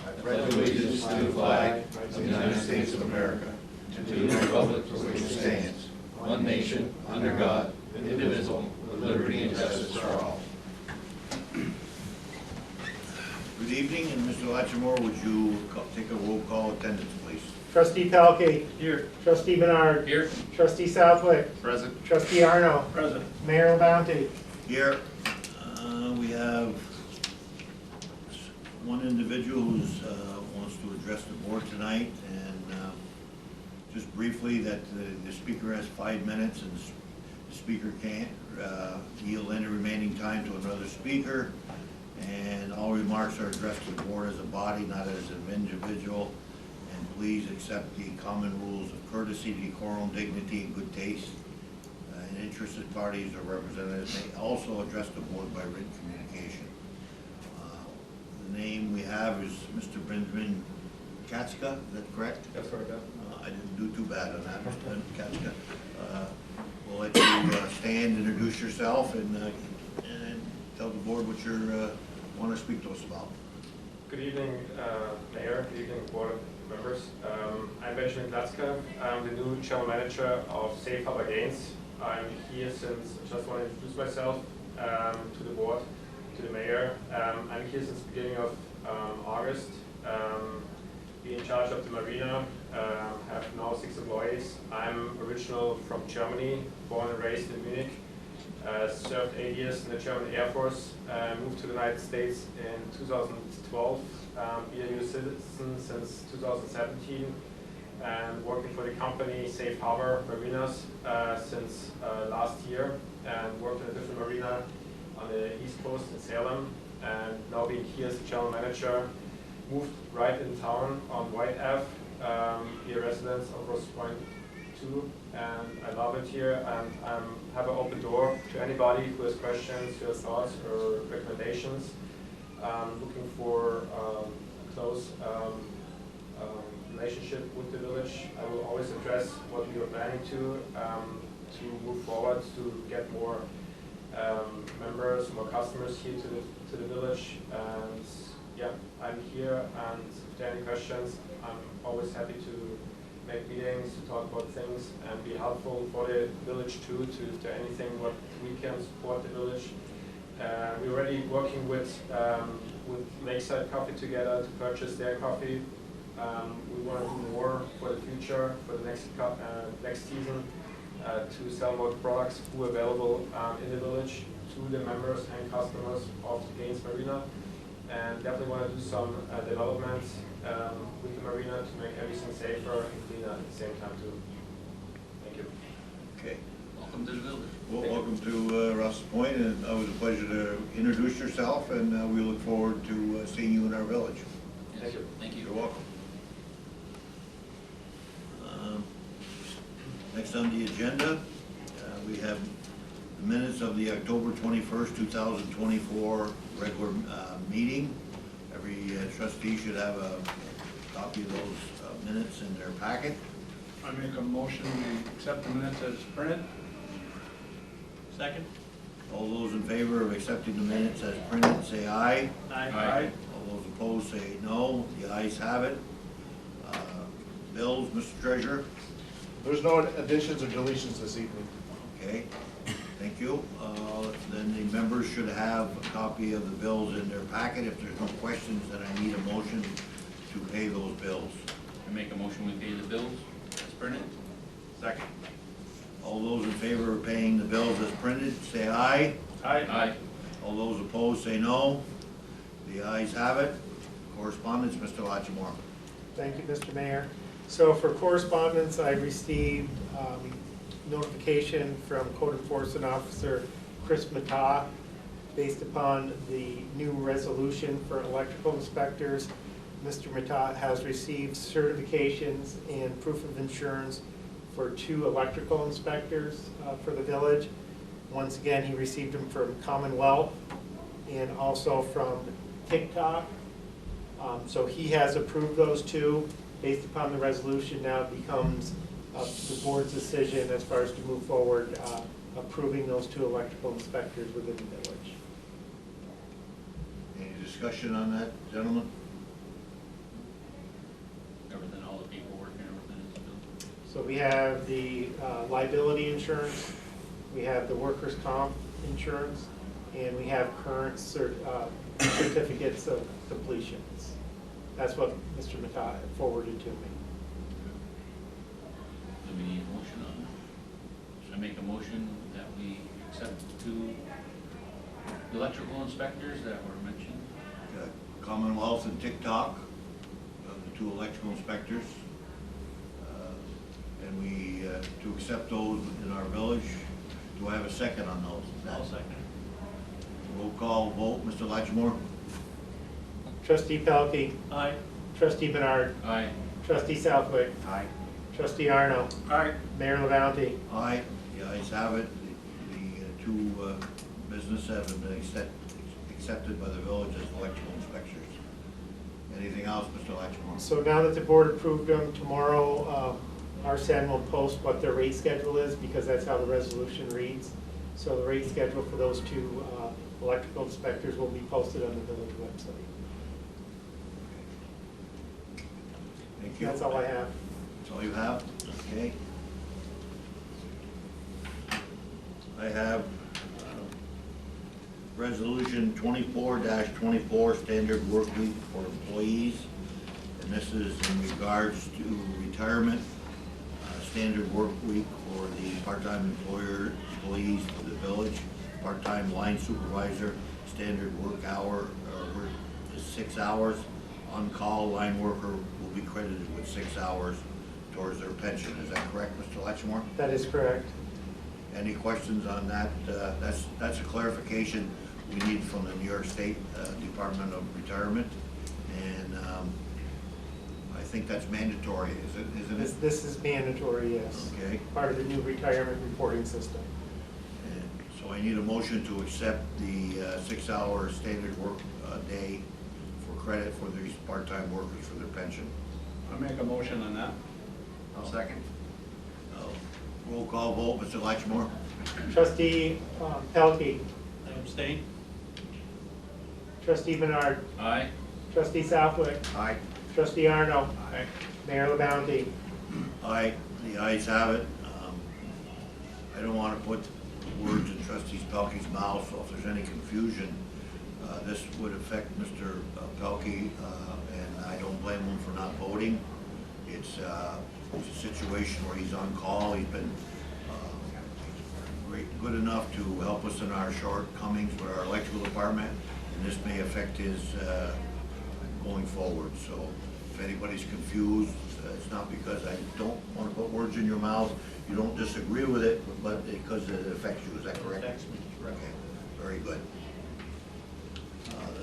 I pledge allegiance to the flag of the United States of America and to the republic for which it stands, one nation, under God, indivisible, with liberty and justice for all. Good evening, and Mr. Latchmore, would you take a roll call attendance, please? Trustee Pelkey. Here. Trustee Menard. Here. Trustee Southwick. Present. Trustee Arno. Present. Mayor LaBounty. Here, we have one individual who wants to address the board tonight, and just briefly that the speaker has 5 minutes, and the speaker can't yield any remaining time to another speaker, and all remarks are addressed to the board as a body, not as an individual, and please accept the common rules of courtesy, decorum, dignity, and good taste. And interested parties or representatives may also address the board by written communication. The name we have is Mr. Benjamin Katska, is that correct? That's correct. I didn't do too bad on that, Mr. Katska. We'll let you stand, introduce yourself, and tell the board what you want to speak to us about. Good evening, Mayor. Good evening, Board members. I'm Benjamin Platzka. I'm the new General Manager of Safe Harbor Gains. I'm here since, I just want to introduce myself to the board, to the Mayor. I'm here since the beginning of August. Be in charge of the marina, have now 6 employees. I'm original from Germany, born and raised in Munich. Served 8 years in the German Air Force, moved to the United States in 2012, be a U.S. citizen since 2017, and working for the company Safe Harbor Marinas since last year, and worked in a different marina on the East Coast in Salem, and now being here as the General Manager. Moved right in town on White Ave, be a resident of Rouses and I love it here, and have an open door to anybody who has questions, who has thoughts or recommendations. Looking for a close relationship with the village. I will always address what we are planning to move forward, to get more members, more customers here to the village. And yeah, I'm here, and if there are any questions, I'm always happy to make meetings, to talk about things, and be helpful for the village too, if there anything what we can support the village. We're already working with Lakeside Coffee together to purchase their coffee. We want to do more for the future, for the next season, to sell more products who are available in the village to the members and customers of the Gaines Marina. And definitely want to do some developments with the marina to make everything safer and cleaner at the same time too. Thank you. Okay. Welcome to the village. Well, welcome to Rouses Point, and it was a pleasure to introduce yourself, and we look forward to seeing you in our village. Yes. Thank you. Thank you. You're welcome. Next on the agenda, we have the minutes of the October 21st, 2024 regular meeting. Every trustee should have a copy of those minutes in their packet. I make a motion we accept the minutes as printed. Second. All those in favor of accepting the minutes as printed, say aye. Aye. All those opposed, say no. The ayes have it. Bills, Mr. Treasurer? There's no additions or deletions this evening. Okay, thank you. Then the members should have a copy of the bills in their packet. If there's no questions, then I need a motion to pay those bills. I make a motion we pay the bills as printed. Second. All those in favor of paying the bills as printed, say aye. Aye. All those opposed, say no. The ayes have it. Correspondence, Mr. Latchmore. Thank you, Mr. Mayor. So for correspondence, I received notification from Code Enforcement Officer Chris Mata based upon the new resolution for electrical inspectors. Mr. Mata has received certifications and proof of insurance for 2 electrical inspectors for the village. Once again, he received them from Commonwealth and also from TikTok. So he has approved those 2. Based upon the resolution, now it becomes the board's decision as far as to move forward approving those 2 electrical inspectors within the village. Any discussion on that, gentlemen? So we have the liability insurance, we have the workers' comp insurance, and we have current certificates of completions. That's what Mr. Mata forwarded to me. Do we need a motion on that? Should I make a motion that we accept the two electrical inspectors that were mentioned? Commonwealth and TikTok, the two electrical inspectors. And we, to accept those in our village. Do I have a second on those? I'll second. Roll call vote, Mr. Latchmore? Trustee Pelkey, Aye. trustee Menard, Aye. trustee Southwick, Aye. trustee Arno, Aye. Mayor LaBounty. Aye, the ayes have it. The two businesses have been accepted by the village as electrical inspectors. Anything else, Mr. Latchmore? So now that the board approved them, tomorrow, Arsen will post what their rate schedule is, because that's how the resolution reads. So the rate schedule for those two electrical inspectors will be posted on the village website. Thank you. That's all I have. That's all you have? Okay. I have Resolution 24-24, Standard Work Week for Employees. And this is in regards to retirement, standard work week for the part-time employees for the village. Part-time line supervisor, standard work hour is 6 hours. On-call line worker will be credited with 6 hours towards their pension. Is that correct, Mr. Latchmore? That is correct. Any questions on that? That's a clarification we need from the New York State Department of Retirement. And I think that's mandatory, isn't it? This is mandatory, yes. Okay. Part of the new retirement reporting system. And so I need a motion to accept the 6-hour standard work day for credit for these part-time workers for their pension. I'll make a motion on that. I'll second. Roll call vote, Mr. Latchmore? Trustee Pelkey, I abstain. trustee Menard, Aye. trustee Southwick, Aye. trustee Arno, Aye. Mayor LaBounty. Aye, the ayes have it. I don't want to put words in trustee Pelkey's mouth, so if there's any confusion, this would affect Mr. Pelkey, and I don't blame him for not voting. It's a situation where he's on call. He's been good enough to help us in our shortcomings with our electrical department, and this may affect his going forward. So if anybody's confused, it's not because I don't want to put words in your mouth. You don't disagree with it, but because it affects you. Is that correct? Affects me, correct. Okay, very good.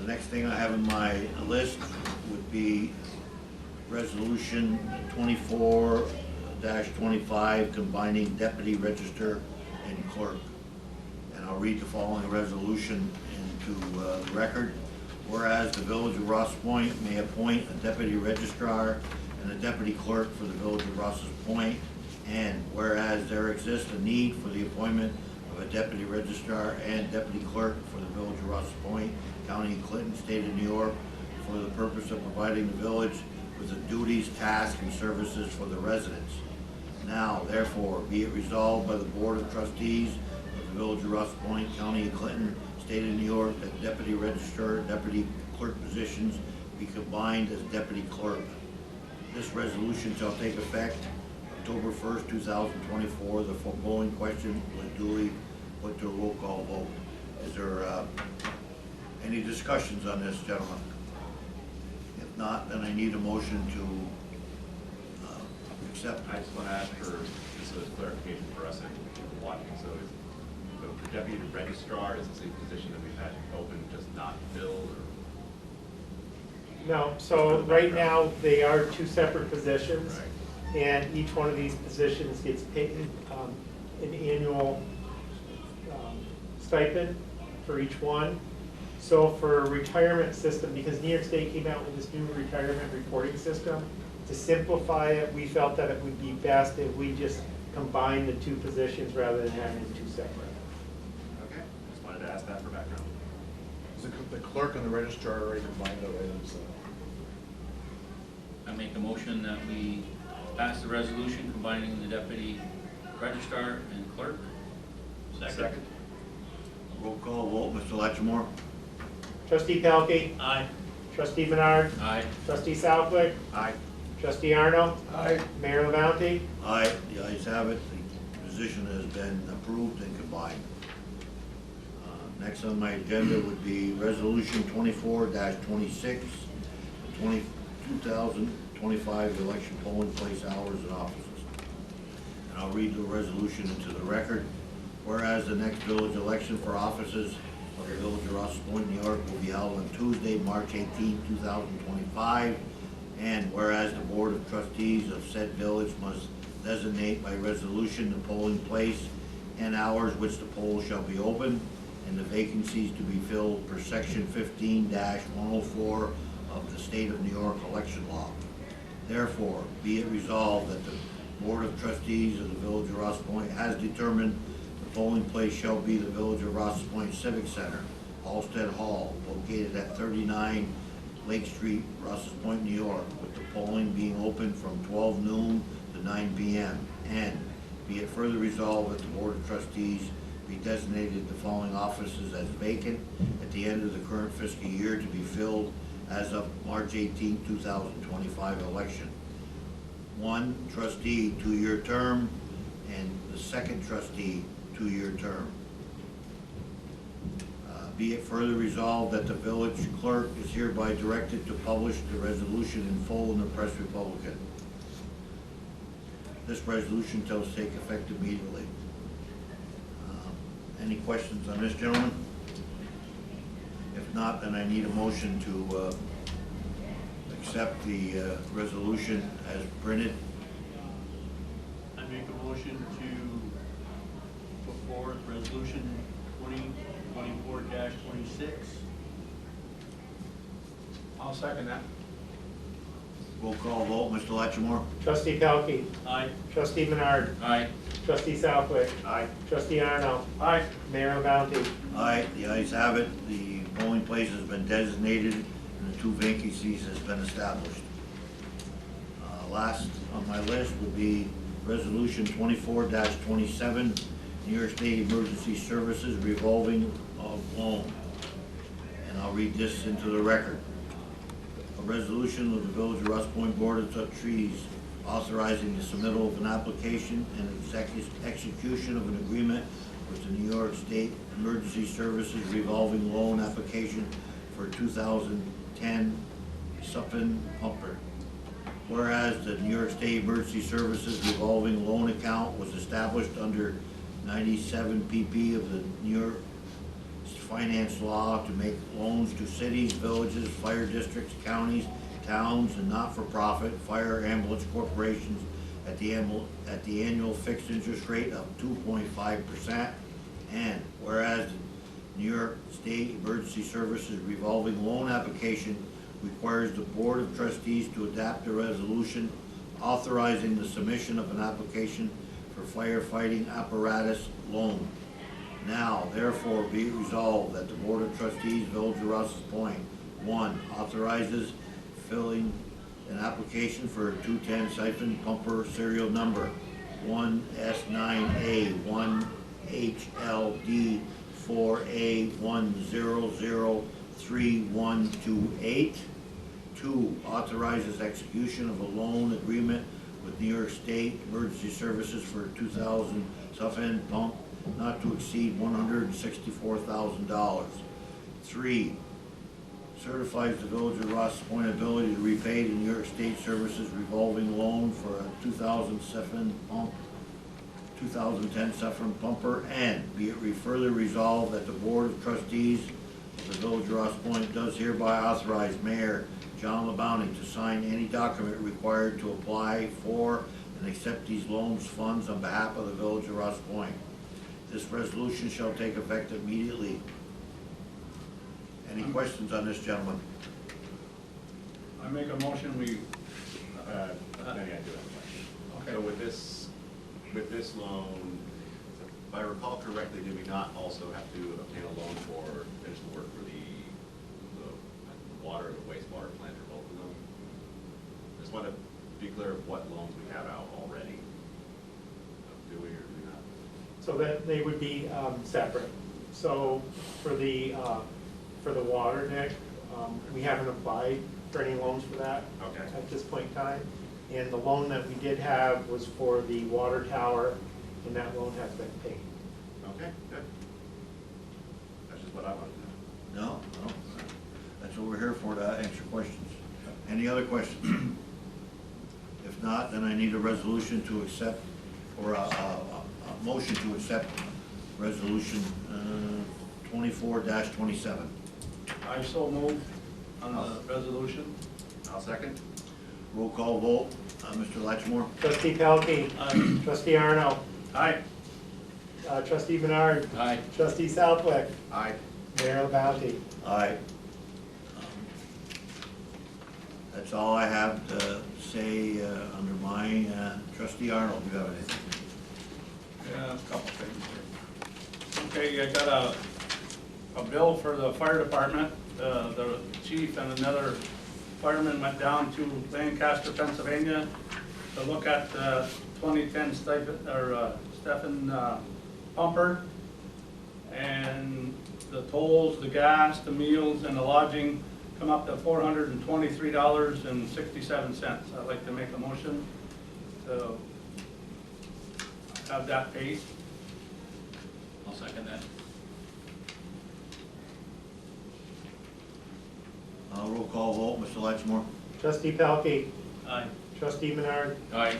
The next thing I have in my list would be Resolution 24-25, combining deputy register and clerk. And I'll read the following resolution into the record. Whereas the Village of Ross Point may appoint a deputy registrar and a deputy clerk for the Village of Ross's Point, and whereas there exists a need for the appointment of a deputy registrar and deputy clerk for the Village of Ross's Point, County of Clinton, State of New York, for the purpose of providing the village with the duties, tasks, and services for the residents. Now, therefore, be it resolved by the Board of Trustees of the Village of Ross Point, County of Clinton, State of New York, that deputy registrar, deputy clerk positions be combined as deputy clerk. This resolution shall take effect October 1st, 2024. The foregoing question was duly put to a roll call vote. Is there any discussions on this, gentlemen? If not, then I need a motion to accept. I just want to ask for just a clarification for us and watching. So the deputy registrar, is this a position that we've had open, just not filled? Or? No, so right now, they are two separate positions. Right. And each one of these positions gets paid an annual stipend for each one. So for a retirement system, because New York State came out with this new retirement reporting system, to simplify it, we felt that it would be best if we just combine the two positions rather than having them two separate. Okay. Just wanted to ask that for background. Is the clerk and the registrar already combined already? So I make a motion that we pass the resolution combining the deputy registrar and clerk. Second. Roll call vote, Mr. Latchmore? Trustee Pelkey, Aye. trustee Menard, Aye. trustee Southwick, Aye. trustee Arno, Aye. Mayor LaBounty. Aye, the ayes have it. The position has been approved and combined. Next on my agenda would be Resolution 24-26, 2025 election polling place hours and offices. And I'll read the resolution into the record. Whereas the next village election for offices of the Village of Rouses Point, New York will be held on Tuesday, March 18, 2025. And whereas the Board of Trustees of said village must designate by resolution the polling place and hours which the poll shall be open, and the vacancies to be filled per section 15-104 of the State of New York election law. Therefore, be it resolved that the Board of Trustees of the Village of Rouses Point has determined the polling place shall be the Village of Rouses Point Civic Center, Halsted Hall, located at 39 Lake Street, Rouses Point, New York, with the polling being open from 12 noon to 9 p.m. And be it further resolved that the Board of Trustees be designated the following offices as vacant at the end of the current fiscal year to be filled as of March 18, 2025 election. 1 trustee, 2-year term, and the 2nd trustee, 2-year term. Be it further resolved that the village clerk is hereby directed to publish the resolution in full in the Press Republican. This resolution shall take effect immediately. Any questions on this, gentlemen? If not, then I need a motion to accept the resolution as printed. I make a motion to put forward resolution 2024-26. I'll second that. Roll call vote, Mr. Latchmore? Trustee Pelkey, Aye. trustee Menard, Aye. trustee Southwick, Aye. trustee Arno, Aye. Mayor LaBounty. Aye, the ayes have it. The polling place has been designated and the 2 vacancies has been established. Last on my list would be Resolution 24-27, New York State Emergency Services revolving loan. And I'll read this into the record. A resolution of the Village of Rouses Point Board of Trustees authorizing the submittal of an application and execution of an agreement with the New York State Emergency Services revolving loan application for 2010 Suppen Pumper. Whereas the New York State Emergency Services revolving loan account was established under 97 pp of the New York finance law to make loans to cities, villages, fire districts, counties, towns, and not-for-profit fire ambulance corporations at the annual fixed interest rate of 2.5%. And whereas the New York State Emergency Services revolving loan application requires the Board of Trustees to adopt a resolution authorizing the submission of an application for firefighting apparatus loan. Now, therefore, be it resolved that the Board of Trustees, Village of Rouses Point, 1, authorizes filling an application for a 210 siphon pumper serial number 1S9A1HLD4A1003128. 2, authorizes execution of a loan agreement with New York State Emergency Services for 2000 self-end pump not to exceed $164,000. 3, certifies the Village of Rouses Point ability to repay the New York State Services revolving loan for a 2010 Suffern pumper, and be it further resolved that the Board of Trustees of the Village of Rouses Point does hereby authorize Mayor John LaBounty to sign any document required to apply for and accept these loans funds on behalf of the Village of Rouses Point. This resolution shall take effect immediately. Any questions on this, gentleman? I make a motion, we, Maybe I do have a question. Okay. So with this loan, if I recall correctly, did we not also have to obtain a loan for finish the work for the water and the wastewater plant, or both of them? Just want to be clear of what loans we have out already. Do we or do we not? So that they would be separate. So for the water, Nick, we haven't applied for any loans for that Okay. at this point in time. And the loan that we did have was for the water tower, and that loan has been paid. Okay, good. That's just what I wanted to know. No, no, that's what we're here for, to answer questions. Any other questions? If not, then I need a resolution to accept, or a motion to accept resolution 24-27. I so move on the resolution. I'll second. Roll call vote, Mr. Latchmore? Trustee Pelkey. Aye. Trustee Arno. Aye. Trustee Menard. Aye. Trustee Southwick. Aye. Mayor LaBounty. Aye. That's all I have to say under my, trustee Arnold, do you have anything? Yeah, a couple things here. Okay, I got a bill for the fire department. The chief and another fireman went down to Lancaster, Pennsylvania to look at the 2010 Stephen pumper. And the tolls, the gas, the meals, and the lodging come up to $423.67. I'd like to make a motion to have that paid. I'll second that. Roll call vote, Mr. Latchmore? Trustee Pelkey. Aye. Trustee Menard. Aye.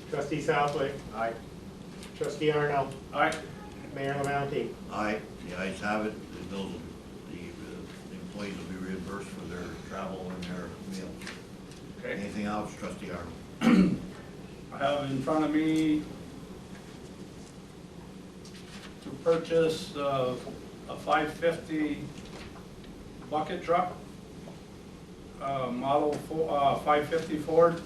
Trustee Southwick. Aye. Trustee Arno. Aye. Mayor LaBounty. Aye, the ayes have it. The bills, the employees will be reimbursed for their travel and their meals. Okay. Anything else, trustee Arnold? I have in front of me to purchase a 550 bucket truck, model 550 Ford,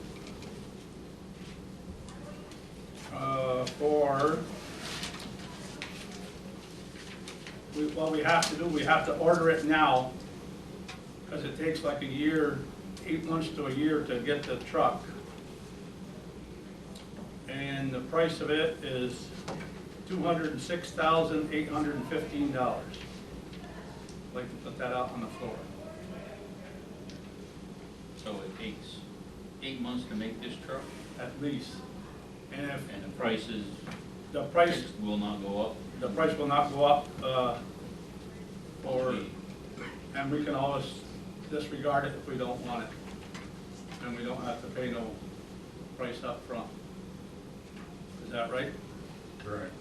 what we have to do, we have to order it now, because it takes like a year, 8 months to a year to get the truck. And the price of it is $206,815. I'd like to put that out on the floor. So it takes 8 months to make this truck, At least. And if and the price is, the price, will not go up? the price will not go up, and we can always disregard it if we don't want it. And we don't have to pay no price up front. Is that right? Correct.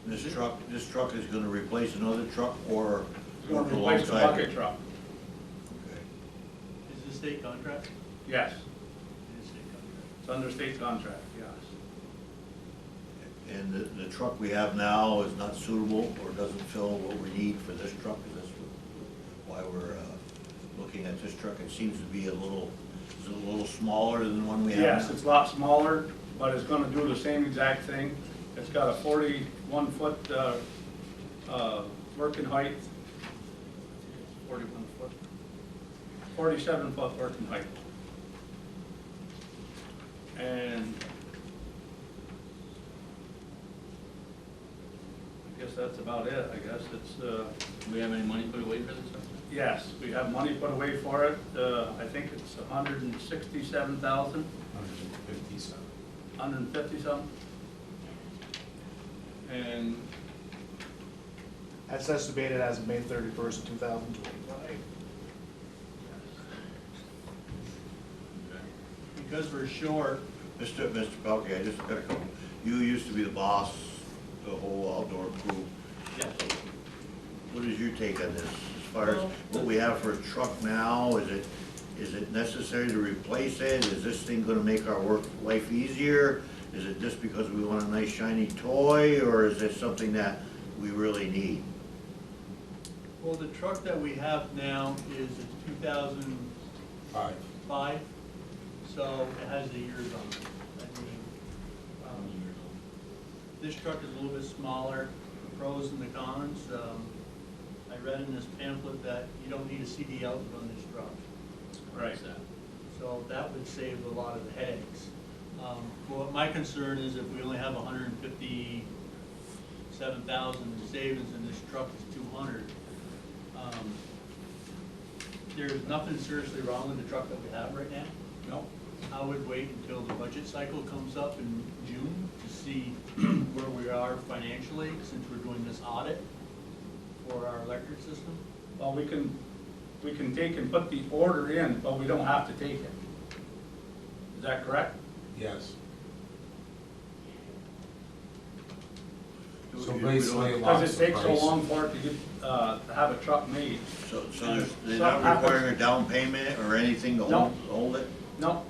This truck is gonna replace another truck or It's going work to replace the alongside bucket it? truck. Okay. Is this state contract? Yes, It is state contract. it's under state contract, yes. And the truck we have now is not suitable or doesn't fill what we need for this truck? Is this why we're looking at this truck? It seems to be is it a little smaller than the one we have now? Yes, it's a lot smaller, but it's gonna do the same exact thing. It's got a 41-foot working height. 41 foot. 47-foot working height. And I guess that's about it. I guess it's, Do we have any money put away for this? yes, we have money put away for it. I think it's 167,000. 150 something. And That's estimated as of May 31st, 2025. Because we're short, Mr. Pelkey, I just got a couple. You used to be the boss, the whole outdoor crew. yeah, What is your take on this? As far as what we have for a truck now, is it necessary to replace it? Is this thing gonna make our work life easier? Is it just because we want a nice shiny toy, or is it something that we really need? well, the truck that we have now is a 2005, so it has the years on it. I mean, this truck is a little bit smaller, the pros and the cons. I read in this pamphlet that you don't need a CD output on this truck. right. So that would would save a lot of the headaches. Well, my concern is if we only have 157,000 in savings and this truck is 200, there's nothing seriously wrong with the truck that we have right now. No, I would wait until the budget cycle comes up in June to see where we are financially, since we're doing this audit for our electric system. well, we can take and put the order in, but we don't have to take it. Is that correct? Yes. We So don't- basically, it Because locks it the takes so price. long for it to get, to have a truck made. So they're Something not happens- requiring a down payment or anything to No. hold it? No.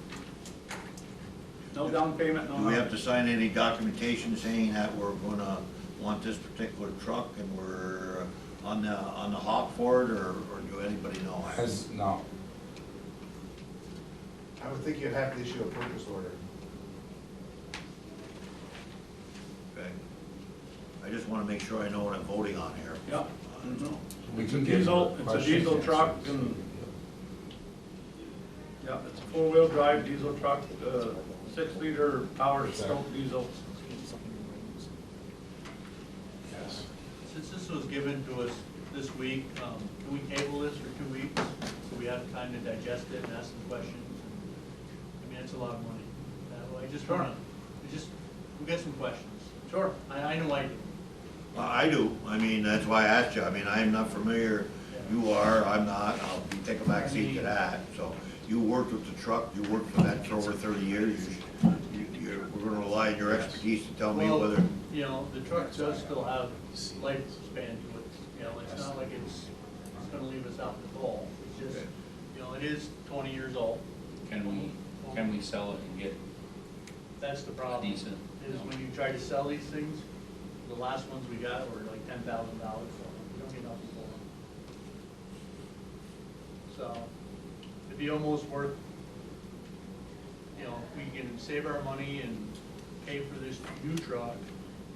No down payment, no Do we have nothing. to sign any documentation saying that we're gonna want this particular truck and we're on the hop for it, or do anybody know? No. I would think you'd have to issue a purchase order. Okay. I just wanna make sure I know what I'm voting on here. Yeah. So, We It's can a get diesel- more it's a questions diesel answered. truck and- Yeah, it's a four-wheel drive diesel truck, 6-liter power stroke diesel. Yes. Since this was given to us this week, can we table this for 2 weeks? So we have time to digest it and ask some questions? I mean, it's a lot of money. I just Sure. wanna, we got some questions. Sure. I know I do. I do, I mean, that's why I asked you, I mean, I'm not familiar, you are, I'm not, I'll take a back seat to that, so. You worked with the truck, you worked for that for over 30 years, we're gonna rely on your expertise to tell me Well, whether, you know, the truck does still have lifespan to it, you know, it's not like it's gonna leave us out in the cold. It's just, Okay. you know, it is 20 years old. Can we sell it and get That's the problem. decent? Is when you try to sell these things, the last ones we got were like $10,000 for them. We don't get nothing for them. So, it'd be almost worth, you know, if we can save our money and pay for this new truck,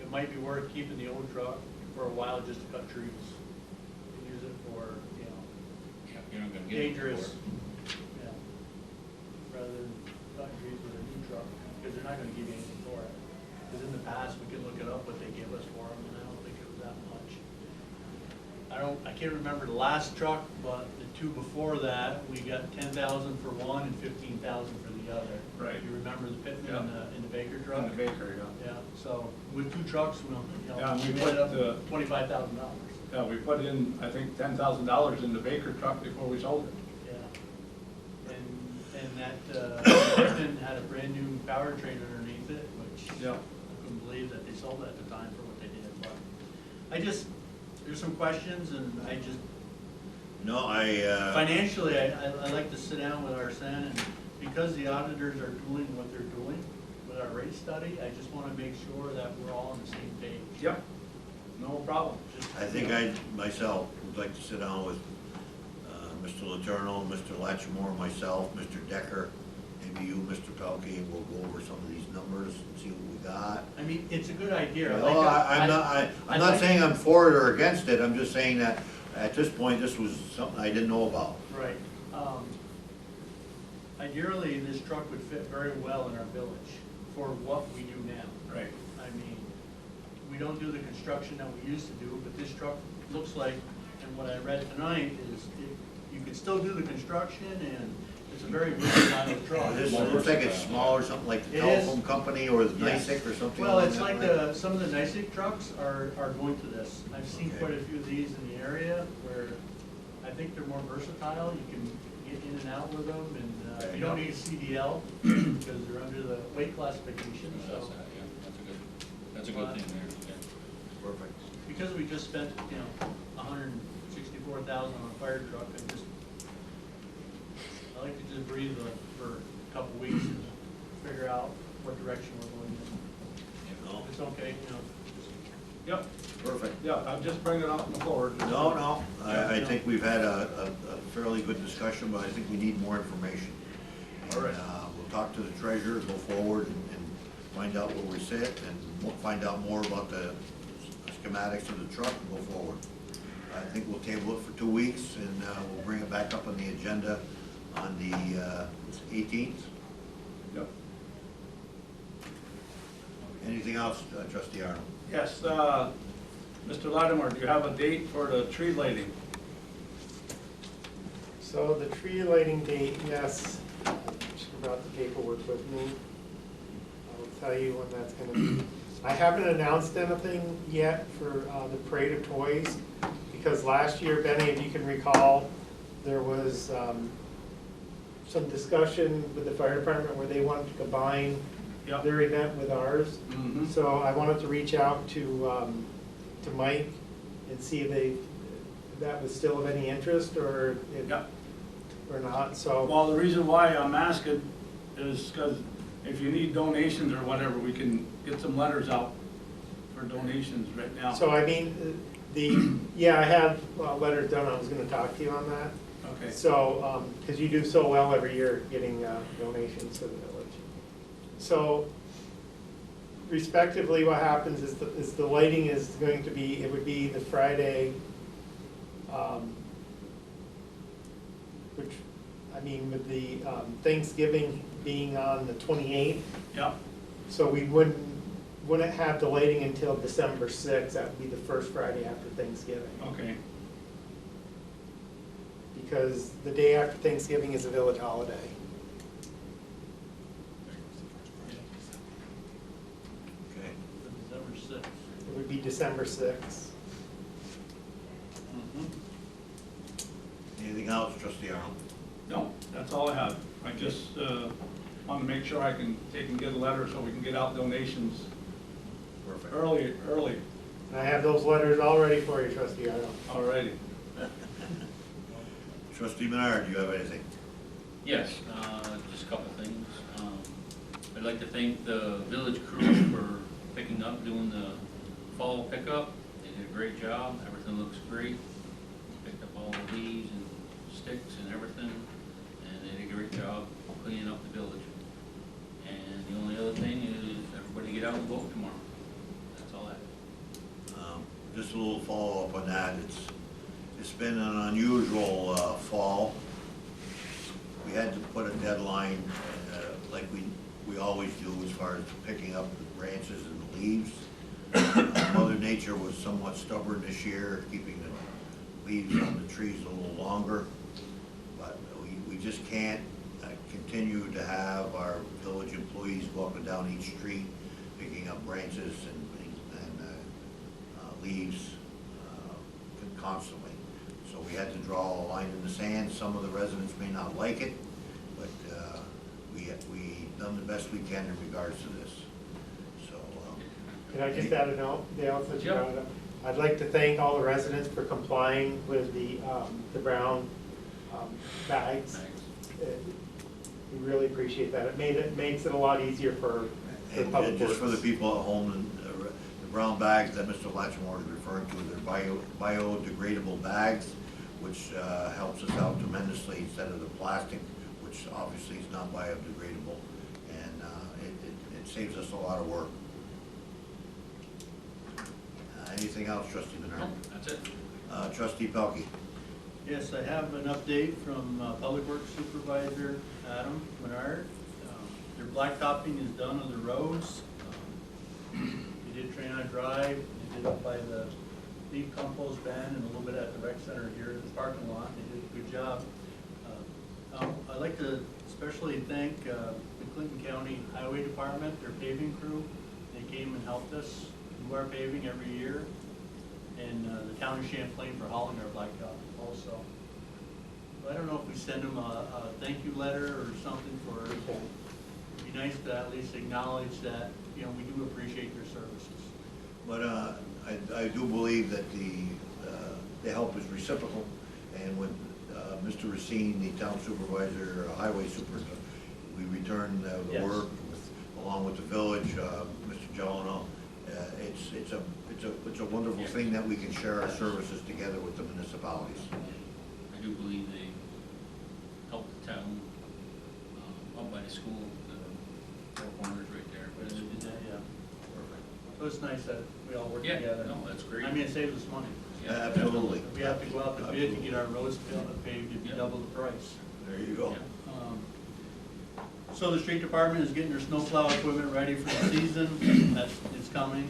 it might be worth keeping the old truck for a while just to cut trees. And use it for, you know, Yeah, you're not gonna get it dangerous, for- yeah, rather than cutting trees with a new truck, because they're not gonna give you anything for it. Because in the past, we could look it up what they gave us for them, and I don't think it was that much. I can't remember the last truck, but the two before that, we got 10,000 for one and 15,000 for the other. Right. You remember the Pittman and the Baker truck? In the bakery, yeah. Yeah, so with two trucks, we, you Yeah, know, we we put ended up the- with $25,000. Yeah, we put in, I think, $10,000 in the baker truck before we sold it. Yeah. And that Pittman had a brand new powertrain underneath it, which Yeah. I couldn't believe that they sold at the time for what they did, but there's some questions, and no, financially, I like to sit down with our Sen, and because the auditors are doing what they're doing with our rate study, I just wanna make sure that we're all on the same page. Yep, no problem. I think I, myself, would like to sit down with Mr. Letourneau, Mr. Latchmore, myself, Mr. Decker, maybe you, Mr. Pelkey, and we'll go over some of these numbers and see what we got. I mean, it's a good idea. No, I'm I'd not like- saying I'm for it or against it, I'm just saying that at this point, this was something I didn't know about. Right. Ideally, this truck would fit very well in our village for what we do now. Right. I mean, we don't do the construction that we used to do, but this truck looks like, and what I read tonight is, you can still do the construction, and it's a very versatile truck. This looks like it's small or something like the It is. telephone company or the Yes. NICIC or something. Well, along it's that like line. some of the NICIC trucks are going to this. I've seen Okay. quite a few of these in the area where I think they're more versatile. You can get in and out with them, and Okay. you don't need a CDL because they're under the weight classification, That's so. that, yeah, that's a good thing there, yeah. Perfect. Because we just spent, you know, $164,000 on a fire truck, I like to just breathe for a couple weeks and figure out what direction we're going in. No, If it's okay, you know, Yep, perfect. yeah, I'm just bringing it up on the floor. No, I think we've had a fairly good discussion, but I think we need more information. All right. And, we'll talk to the treasurer, go forward and find out where we sit, and we'll find out more about the schematics of the truck and go forward. I think we'll table it for 2 weeks, and we'll bring it back up on the agenda on the 18th. Anything else, trustee Arnold? Yes, Mr. Lattimore, do you have a date for the tree lighting? So the tree lighting date, yes, just brought the paperwork with me. I'll tell you when that's gonna be. I haven't announced anything yet for the Parade of Toys, because last year, Benny, if you can recall, there was some discussion with the fire department where they wanted to combine Yep. their event with ours. Mhm. So I wanted to reach out to Mike and see if that was still of any interest or if, Yep. or not, so. Well, the reason why I'm asking is because if you need donations or whatever, we can get some letters out for donations right now. So I mean, yeah, I have letters done, I was gonna talk to you on that. Okay. So, because you do so well every year getting donations to the village. So respectively, what happens is the lighting is going to be, it would be the Friday, which, I mean, with the Thanksgiving being on the 28th, Yep. so we wouldn't have the lighting until December 6th, that would be the first Friday after Thanksgiving. Okay. Because the day after Thanksgiving is a village holiday. Okay. December sixth. It would be December 6th. Mhm. Anything else, trustee Arnold? No, that's all I have. I just want to make sure I can take and get a letter so we can get out donations Perfect. early And I have those letters all ready for you, trustee Arnold. already. Trustee Menard, do you have anything? Yes, just a couple things. I'd like to thank the village crew for picking up, doing the fall pickup. They did a great job, everything looks great. Picked up all the leaves and sticks and everything, and they did a great job cleaning up the village. And the only other thing is everybody get out and vote tomorrow. That's all I have. Just a little follow-up on that. It's been an unusual fall. We had to put a deadline, like we always do, as far as picking up the branches and the leaves. Mother Nature was somewhat stubborn this year, keeping the leaves on the trees a little longer. But we just can't continue to have our village employees go up and down each street, picking up branches and leaves constantly. So we had to draw a line in the sand. Some of the residents may not like it, but we done the best we can in regards to this. So. Can I just add a note, Dale, since you Yep. brought it up? I'd like to thank all the residents for complying with the brown bags. We really appreciate that. It makes it a lot easier for And public just for the works. people at home, the brown bags that Mr. Latchmore is referring to, they're biodegradable bags, which helps us out tremendously instead of the plastic, which obviously is not biodegradable, and it saves us a lot of work. Anything else, trustee Menard? No, that's it. Trustee Pelkey? Yes, I have an update from Public Works Supervisor Adam Menard. Their blacktopping is done on the roads. They did Traina Drive, they did it by the leaf compost bin and a little bit at the rec center here in the parking lot. They did a good job. I'd like to especially thank the Clinton County Highway Department, their paving crew. They came and helped us do our paving every year. And the town of Champlain for hauling our blacktop also. I don't know if we send them a thank you letter or something for, it'd be nice to at least acknowledge that, you know, we do appreciate their services. But I do believe that the help is reciprocal, and with Mr. Racine, the town supervisor, highway supervisor, we return the Yes. work along with the village, Mr. Jeleno. It's a wonderful thing that we can share our services together with the municipalities. I do believe they helped the town up by the school, the four corners right there. But it's, Yeah. So it's nice that we all work yeah, together. no, that's great. I mean, it saves us money. Yeah, Absolutely. If we have to go out to bid to get our roads paved, it'd be Yeah. double the price. There you go. Yeah. So the street department is getting their snowplow equipment ready for the season. That is coming.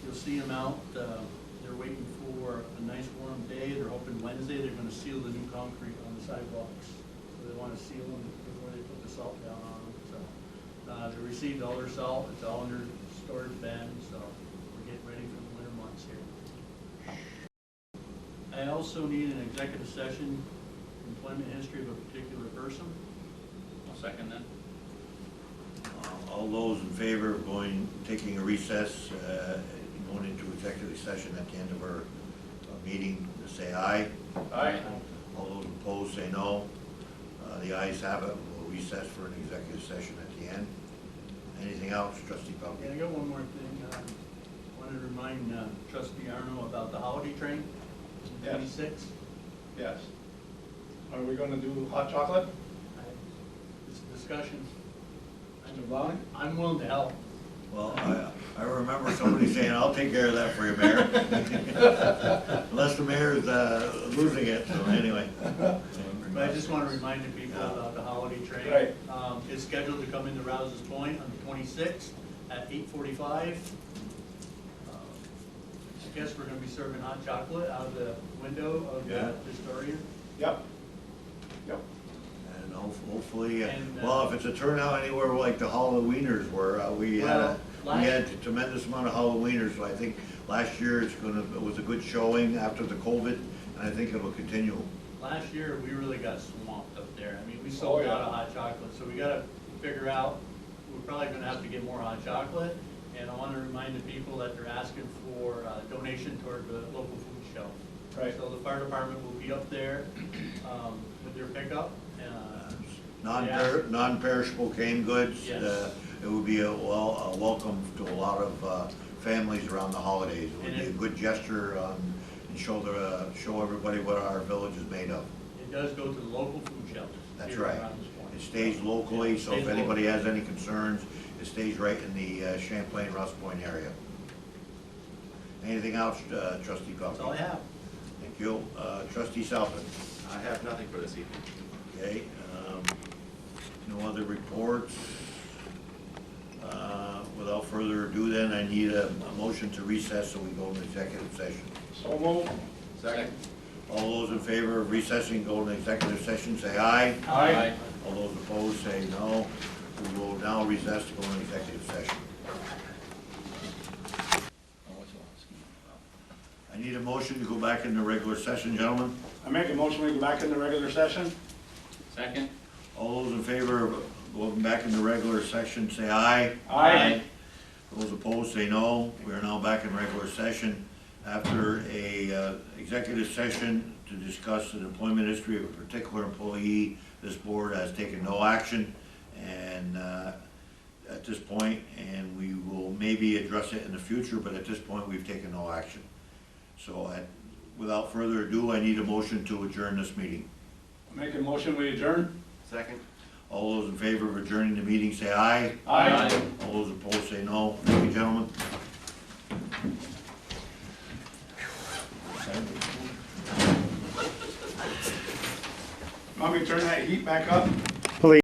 You'll see them out. They're waiting for a nice warm day. They're hoping Wednesday they're gonna seal the new concrete on the sidewalks. So they wanna seal them before they put the salt down on them, so. They received all their salt. It's all in their storage bin, so we're getting ready for the winter months here. I also need an executive session, employment history of a particular person. I'll second that. All those in favor of taking a recess, going into executive session at the end of our meeting, say aye. Aye. All those opposed, say no. The ayes have it. We'll recess for an executive session at the end. Anything else, trustee Yeah, I Pelkey? got one more thing. Wanted to remind trustee Arno about the holiday train, Yes. 26. Yes. Are we gonna do hot chocolate? It's a discussion. Mr. Vaughn? I'm willing to help. Well, I remember somebody saying, I'll take care of that for you, Mayor. Unless the mayor's losing it, so anyway. But I just want to remind the people about the holiday train. Right. It's scheduled to come into Rouses Point on the 26th at 8:45. I guess we're gonna be serving hot chocolate out of the window of Yeah. the historian. Yep. Yep. And hopefully, And, well, if it's a turnout anywhere like the Halloweeners were, we had a tremendous amount of Halloweeners, so I think last year it was a good showing after the COVID, and I think it'll continue. Last year, we really got swamped up there. I mean, we sold out of hot chocolate, so we gotta figure out, we're probably gonna have to get more hot chocolate. And I wanna remind the people that they're asking for a donation toward the local food shelf. Right. So the fire department will be up there, with their pickup. Non-perishable canned goods. Yes. It would be a welcome to a lot of families around the holidays. It would be a good gesture and show everybody what our village is made of. It does go to the local food shelf. That's here right. around this point. It stays locally, so if Stays anybody local. has any concerns, it stays right in the Champlain-Russ Point area. Anything else, trustee Pelkey? That's all I have. Thank you. Trustee Southwood? I have nothing for this evening. Okay, no other reports. Without further ado then, I need a motion to recess so we go into executive session. So move. Second. All those in favor of recessing, go into executive session, say aye. Aye. All those opposed, say no. We will now recess to go into executive session. I need a motion to go back into regular session, gentlemen. I make a motion, we go back into regular session? Second? All those in favor of going back into regular session, say aye. Aye. Those opposed, say no. We are now back in regular session. After a executive session to discuss an employment history of a particular employee, this board has taken no action and at this point, and we will maybe address it in the future, but at this point, we've taken no action. So without further ado, I need a motion to adjourn this meeting. Make a motion, we adjourn? Second. All those in favor of adjourning the meeting, say aye. Aye. All those opposed, say no. Thank you, gentlemen. Want me to turn that heat back up?